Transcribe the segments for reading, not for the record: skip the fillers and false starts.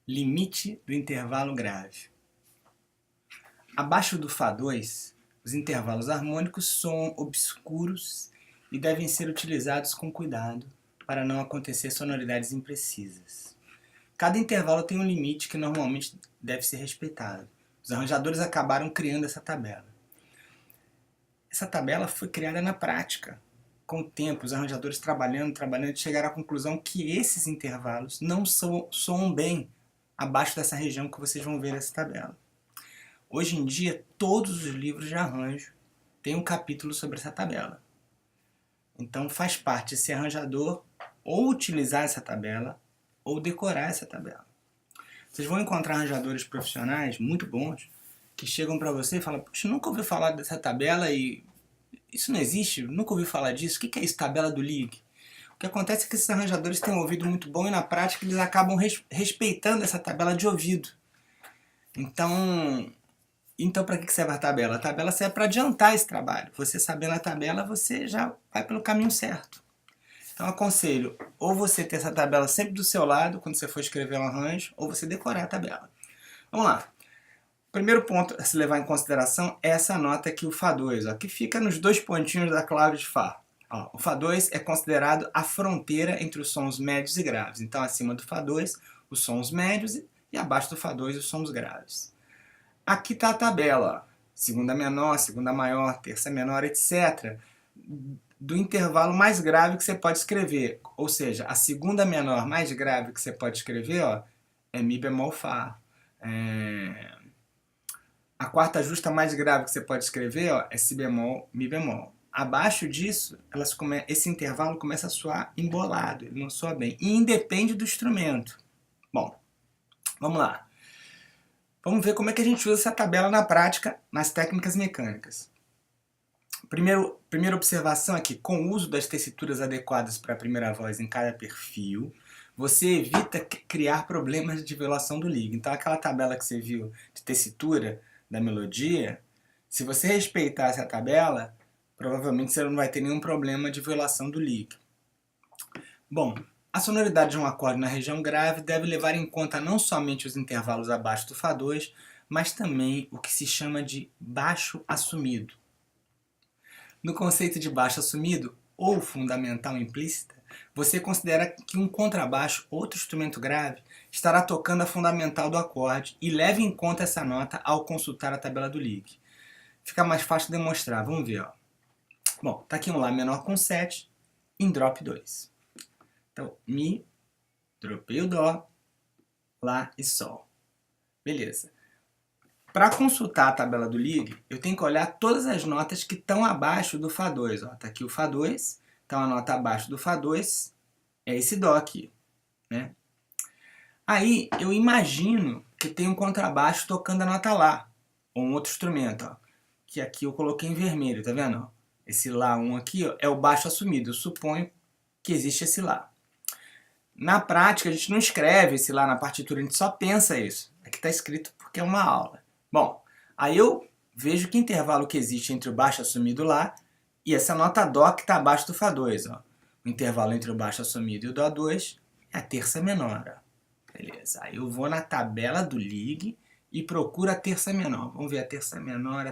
Limite do intervalo grave. Abaixo do Fá2, os intervalos harmônicos soam obscuros e devem ser utilizados com cuidado para não acontecer sonoridades imprecisas. Cada intervalo tem um limite que normalmente deve ser respeitado. Os arranjadores acabaram criando essa tabela. Essa tabela foi criada na prática. Com o tempo, os arranjadores trabalhando, chegaram à conclusão que esses intervalos não soam bem abaixo dessa região que vocês vão ver nessa tabela. Hoje em dia, todos os livros de arranjo têm um capítulo sobre essa tabela. Então faz parte de ser arranjador ou utilizar essa tabela ou decorar essa tabela. Vocês vão encontrar arranjadores profissionais muito bons que chegam para você e falam: "Puxa, nunca ouvi falar dessa tabela e isso não existe, nunca ouvi falar disso, o que é isso, tabela do Lig?" O que acontece é que esses arranjadores têm um ouvido muito bom e na prática eles acabam respeitando essa tabela de ouvido. Então para que serve a tabela? A tabela serve para adiantar esse trabalho. Você sabendo a tabela, você já vai pelo caminho certo. Então aconselho, ou você ter essa tabela sempre do seu lado, quando você for escrever um arranjo, ou você decorar a tabela. Vamos lá. O primeiro ponto a se levar em consideração é essa nota aqui, o Fá2, ó, que fica nos dois pontinhos da clave de Fá. Ó, o Fá2 é considerado a fronteira entre os sons médios e graves. Então acima do Fá2, os sons médios e abaixo do Fá2, os sons graves. Aqui está a tabela, segunda menor, segunda maior, terça menor, etc., do intervalo mais grave que você pode escrever. Ou seja, a segunda menor mais grave que você pode escrever, ó, é Mi bemol Fá. A quarta justa mais grave que você pode escrever, ó, é Si bemol, Mi bemol. Abaixo disso, esse intervalo começa a soar embolado, ele não soa bem. E independe do instrumento. Bom, vamos lá. Vamos ver como é que a gente usa essa tabela na prática, nas técnicas mecânicas. Primeira observação é que, com o uso das tessituras adequadas para a primeira voz em cada perfil, você evita criar problemas de violação do Lig. Então aquela tabela que você viu de tessitura da melodia, se você respeitar essa tabela, provavelmente você não vai ter nenhum problema de violação do Lig. Bom, a sonoridade de um acorde na região grave deve levar em conta não somente os intervalos abaixo do Fá2, mas também o que se chama de baixo assumido. No conceito de baixo assumido, ou fundamental implícita, você considera que um contrabaixo, outro instrumento grave, estará tocando a fundamental do acorde e leve em conta essa nota ao consultar a tabela do Lig. Fica mais fácil de demonstrar, vamos ver. Ó. Bom, está aqui um Lá menor com 7 em drop 2. Então, Mi, dropei o Dó, Lá e Sol. Beleza. Para consultar a tabela do Lig, eu tenho que olhar todas as notas que estão abaixo do Fá2. Está aqui o Fá2, então a nota abaixo do Fá2 é esse Dó aqui. Né? Aí eu imagino que tem um contrabaixo tocando a nota Lá, ou um outro instrumento, ó, que aqui eu coloquei em vermelho, tá vendo? Esse Lá1 aqui ó, é o baixo assumido, eu suponho que existe esse Lá. Na prática, a gente não escreve esse Lá na partitura, a gente só pensa isso. Aqui está escrito porque é uma aula. Bom, aí eu vejo que intervalo que existe entre o baixo assumido Lá e essa nota Dó que está abaixo do Fá2. Ó. O intervalo entre o baixo assumido e o Dó2 é a terça menor. Ó. Beleza, aí eu vou na tabela do Lig e procuro a terça menor. Vamos ver a terça menor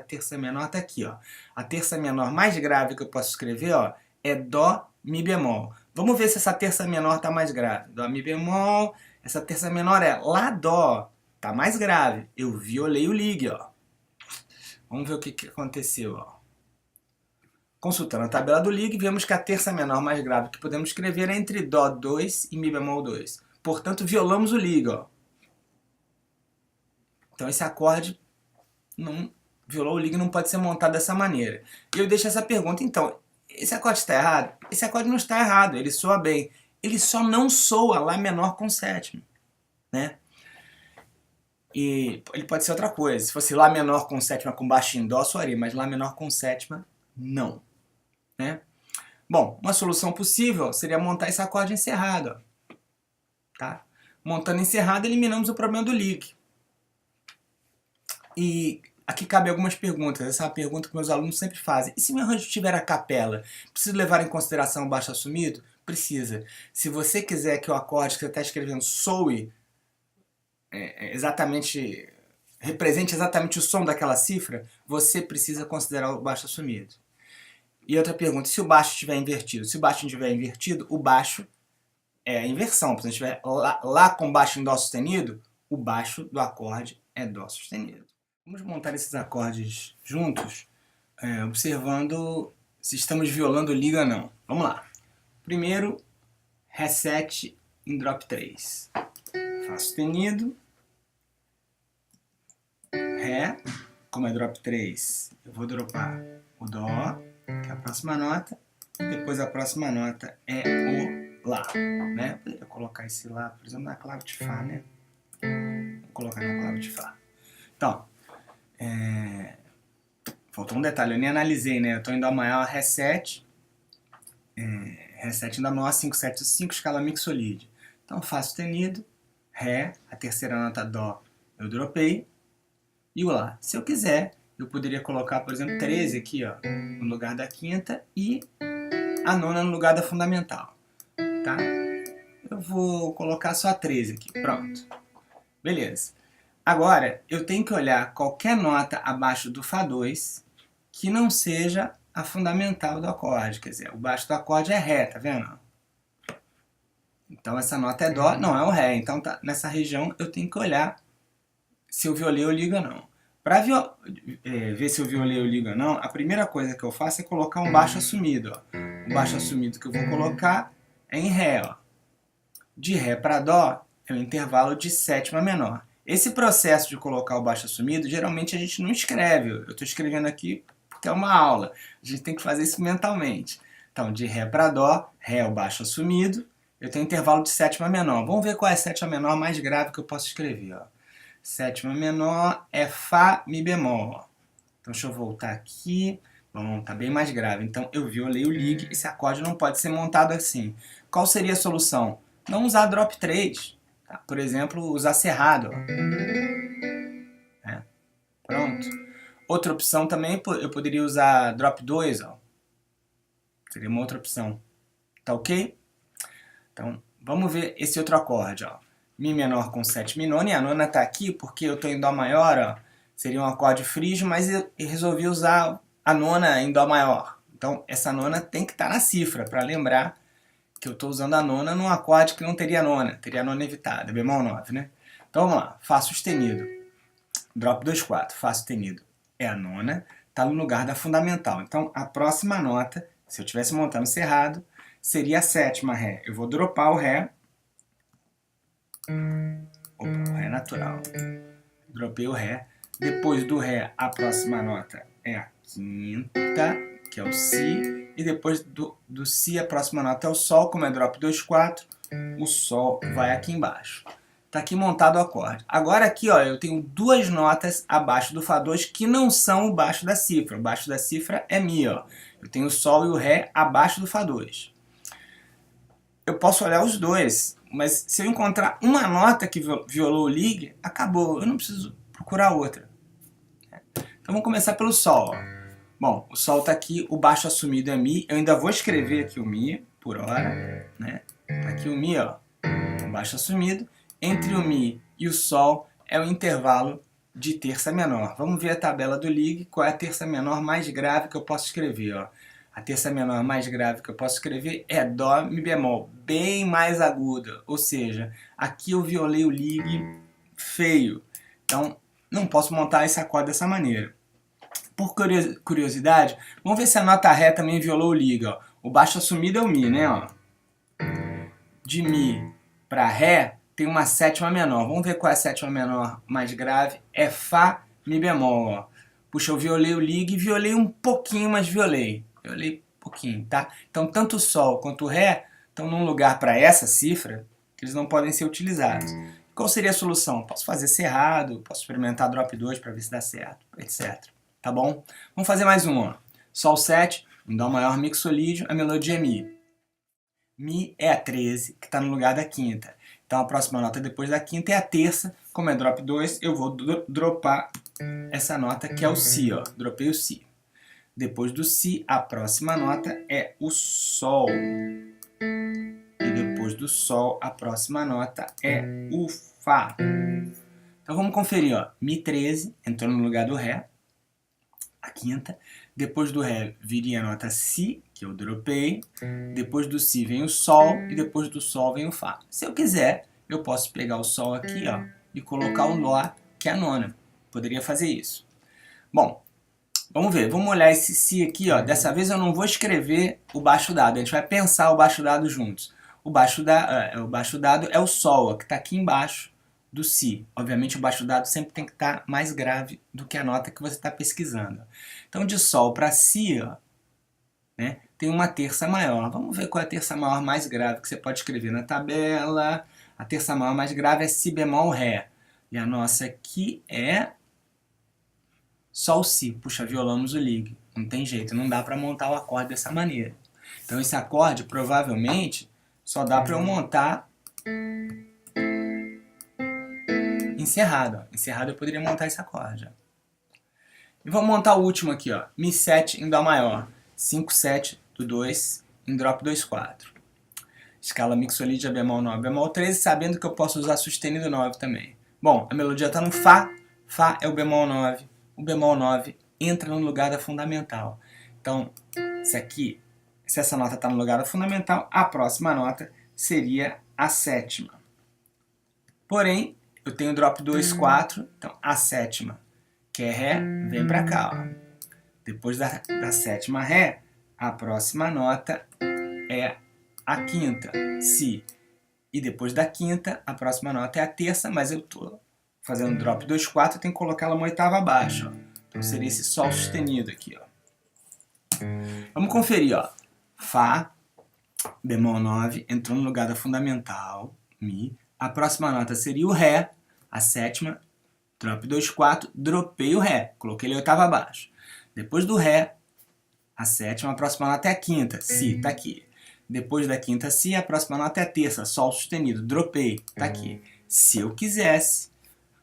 está aqui. Ó. A terça menor mais grave que eu posso escrever ó, é Dó, Mi bemol. Vamos ver se essa terça menor está mais grave. Dó, Mi bemol. Essa terça menor é Lá, Dó. Está mais grave. Eu violei o Lig. Ó. Vamos ver o que aconteceu. Ó. Consultando a tabela do Lig, vemos que a terça menor mais grave que podemos escrever é entre Dó 2 e Mi bemol 2. Portanto, violamos o Lig. Ó. Então, esse acorde violou o Lig não pode ser montado dessa maneira. E eu deixo essa pergunta, então, esse acorde está errado? Esse acorde não está errado, ele soa bem. Ele só não soa Lá menor com sétima. Né? E ele pode ser outra coisa. Se fosse Lá menor com sétima com baixo em Dó, soaria, mas Lá menor com sétima, não. Né? Bom, uma solução possível seria montar esse acorde encerrado. Ó. Tá? Montando encerrado, eliminamos o problema do Lig. E aqui cabe algumas perguntas. Essa é uma pergunta que meus alunos sempre fazem. E se meu arranjo tiver a capela, preciso levar em consideração o baixo assumido? Precisa. Se você quiser que o acorde que você está escrevendo soe represente exatamente o som daquela cifra, você precisa considerar o baixo assumido. E outra pergunta, se o baixo estiver invertido? Se o baixo estiver invertido, o baixo é a inversão. Se estiver lá com baixo em Dó sustenido, o baixo do acorde é Dó sustenido. Vamos montar esses acordes juntos, observando se estamos violando Liga ou não. Vamos lá. Primeiro, Ré7 em Drop 3. Fá sustenido, Ré, como é Drop 3, eu vou dropar o Dó, que é a próxima nota, e depois a próxima nota é o Lá, né? Eu poderia colocar esse Lá, por exemplo, na clave de Fá, né? Vou colocar na clave de Fá. Então, faltou um detalhe, eu nem analisei, né? Eu estou em Dó maior, Ré7, Ré7 em Dó maior, 5, 7, 5, escala mixolide. Então, Fá sustenido, Ré, a terceira nota Dó, eu dropei, e o Lá. Se eu quiser, eu poderia colocar, por exemplo, 13 aqui, ó, no lugar da quinta e a nona no lugar da fundamental, tá? Eu vou colocar só 13 aqui, pronto. Beleza. Agora, eu tenho que olhar qualquer nota abaixo do Fá2 que não seja a fundamental do acorde, quer dizer, o baixo do acorde é Ré, tá vendo? Então essa nota é Dó, não é o Ré, então tá, nessa região eu tenho que olhar se eu violei ou ligo ou não. Para ver se eu violei ou ligo ou não, a primeira coisa que eu faço é colocar um baixo assumido. Ó. O baixo assumido que eu vou colocar é em Ré. Ó. De Ré para Dó é o intervalo de sétima menor. Esse processo de colocar o baixo assumido, geralmente a gente não escreve. Eu estou escrevendo aqui porque é uma aula. A gente tem que fazer isso mentalmente. Então, de Ré para Dó, Ré é o baixo assumido, eu tenho intervalo de sétima menor. Vamos ver qual é a sétima menor mais grave que eu posso escrever. Ó. Sétima menor é Fá, Mi bemol. Então deixa eu voltar aqui. Bom, tá bem mais grave. Então eu violei o Lig. Esse acorde não pode ser montado assim. Qual seria a solução? Não usar drop 3. Tá? Por exemplo, usar cerrado. Pronto. Outra opção também, eu poderia usar drop 2. Ó. Seria uma outra opção. Tá ok? Então vamos ver esse outro acorde. Ó. Mi menor com sétima e nona, e a nona está aqui porque eu estou em Dó maior, ó, seria um acorde frígio, mas eu resolvi usar a nona em Dó maior. Então essa nona tem que estar na cifra, para lembrar que eu estou usando a nona num acorde que não teria a nona evitada, bemol 9, né? Então vamos lá, Fá sustenido, drop 2, 4, Fá sustenido é a nona, está no lugar da fundamental. Então a próxima nota, se eu estivesse montando cerrado, seria a sétima Ré. Eu vou dropar o Ré, opa, o Ré natural. Dropei o Ré. Depois do Ré, a próxima nota é a quinta, que é o Si. E depois do Si, a próxima nota é o Sol. Como é drop 2, 4, o Sol vai aqui embaixo. Está aqui montado o acorde. Agora aqui, ó, eu tenho duas notas abaixo do Fá2 que não são o baixo da cifra. O baixo da cifra é Mi. Ó. Eu tenho o Sol e o Ré abaixo do Fá2. Eu posso olhar os dois. Mas se eu encontrar uma nota que violou o Lig, acabou. Eu não preciso procurar outra. Então vamos começar pelo Sol. Ó. Bom, o Sol está aqui, o baixo assumido é Mi. Eu ainda vou escrever aqui o Mi por hora. Né? Tá aqui o Mi, ó, o baixo assumido. Entre o Mi e o Sol é o intervalo de terça menor. Vamos ver a tabela do Lig. Qual é a terça menor mais grave que eu posso escrever? Ó. A terça menor mais grave que eu posso escrever é Dó, Mi bemol, bem mais aguda. Ou seja, aqui eu violei o Lig feio. Então, não posso montar esse acorde dessa maneira. Por curiosidade, vamos ver se a nota Ré também violou o Lig. Ó. O baixo assumido é o Mi, né? Ó. De Mi para Ré tem uma sétima menor. Vamos ver qual é a sétima menor mais grave. É Fá, Mi bemol. Ó. Puxa, eu violei o Lig, violei um pouquinho, mas violei. Violei um pouquinho, tá? Então, tanto o Sol quanto o Ré estão num lugar para essa cifra que eles não podem ser utilizados. Qual seria a solução? Posso fazer cerrado, posso experimentar drop 2 para ver se dá certo, etc. Tá bom? Vamos fazer mais um. Ó. Sol 7, em Dó maior mixolídio, a melodia é Mi. Mi é a 13, que está no lugar da quinta. Então a próxima nota depois da quinta é a terça. Como é drop 2, eu vou dropar essa nota que é o Si. Ó. Dropei o Si. Depois do Si, a próxima nota é o Sol. E depois do Sol, a próxima nota é o Fá. Então vamos conferir, ó. Mi 13 entrou no lugar do Ré, a quinta. Depois do Ré viria a nota Si, que eu dropei. Depois do Si vem o Sol e depois do Sol vem o Fá. Se eu quiser, eu posso pegar o Sol aqui, ó, e colocar o Lá, que é a nona. Poderia fazer isso. Bom, vamos ver. Vamos olhar esse Si aqui, ó. Dessa vez eu não vou escrever o baixo dado. A gente vai pensar o baixo dado juntos. O baixo dado é o Sol, ó, que está aqui embaixo do Si. Obviamente o baixo dado sempre tem que estar mais grave do que a nota que você está pesquisando. Então de Sol para Si, ó, né, tem uma terça maior. Vamos ver qual é a terça maior mais grave que você pode escrever na tabela. A terça maior mais grave é Si bemol Ré. E a nossa aqui é Sol Si. Puxa, violamos o ligue. Não tem jeito, não dá para montar o acorde dessa maneira. Então esse acorde provavelmente só dá para eu montar encerrado. Ó. Encerrado eu poderia montar esse acorde. Ó. E vamos montar o último aqui, ó. Mi 7 em Dó maior. 5, 7 do 2 em Drop 2, 4. Escala mixolídia bemol 9, bemol 13, sabendo que eu posso usar sustenido 9 também. Bom, a melodia está no Fá. Fá é o bemol 9. O bemol 9 entra no lugar da fundamental. Então, se essa nota está no lugar da fundamental, a próxima nota seria a sétima. Porém, eu tenho drop 2, 4, então a sétima, que é Ré, vem para cá. Ó. Depois da sétima Ré, a próxima nota é a quinta, Si. E depois da quinta, a próxima nota é a terça, mas eu estou fazendo drop 2, 4, eu tenho que colocá-la uma oitava abaixo. Ó. Então seria esse Sol sustenido aqui. Ó. Vamos conferir. Ó. Fá, bemol 9, entrou no lugar da fundamental, Mi. A próxima nota seria o Ré, a sétima, drop 2, 4, dropei o Ré, coloquei ele oitava abaixo. Depois do Ré, a sétima, a próxima nota é a quinta, Si, tá aqui. Depois da quinta Si, a próxima nota é a terça, Sol sustenido, dropei, tá aqui. Se eu quisesse,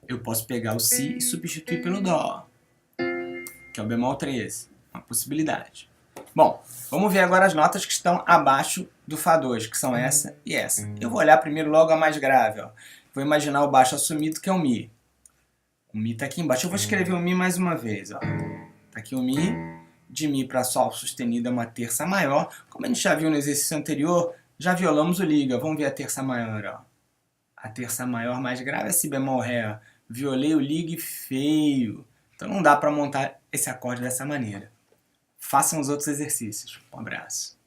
eu posso pegar o Si e substituir pelo Dó, que é o bemol 13, uma possibilidade. Bom, vamos ver agora as notas que estão abaixo do Fá 2, que são essa e essa. Eu vou olhar primeiro logo a mais grave. Ó. Vou imaginar o baixo assumido, que é o Mi. O Mi está aqui embaixo. Eu vou escrever o Mi mais uma vez. Está aqui o Mi. De Mi para Sol sustenido é uma terça maior. Como a gente já viu no exercício anterior, já violamos o liga. Vamos ver a terça maior. Ó. A terça maior mais grave é Si bemol Ré. Ó. Violei o liga feio. Então não dá para montar esse acorde dessa maneira. Façam os outros exercícios. Um abraço.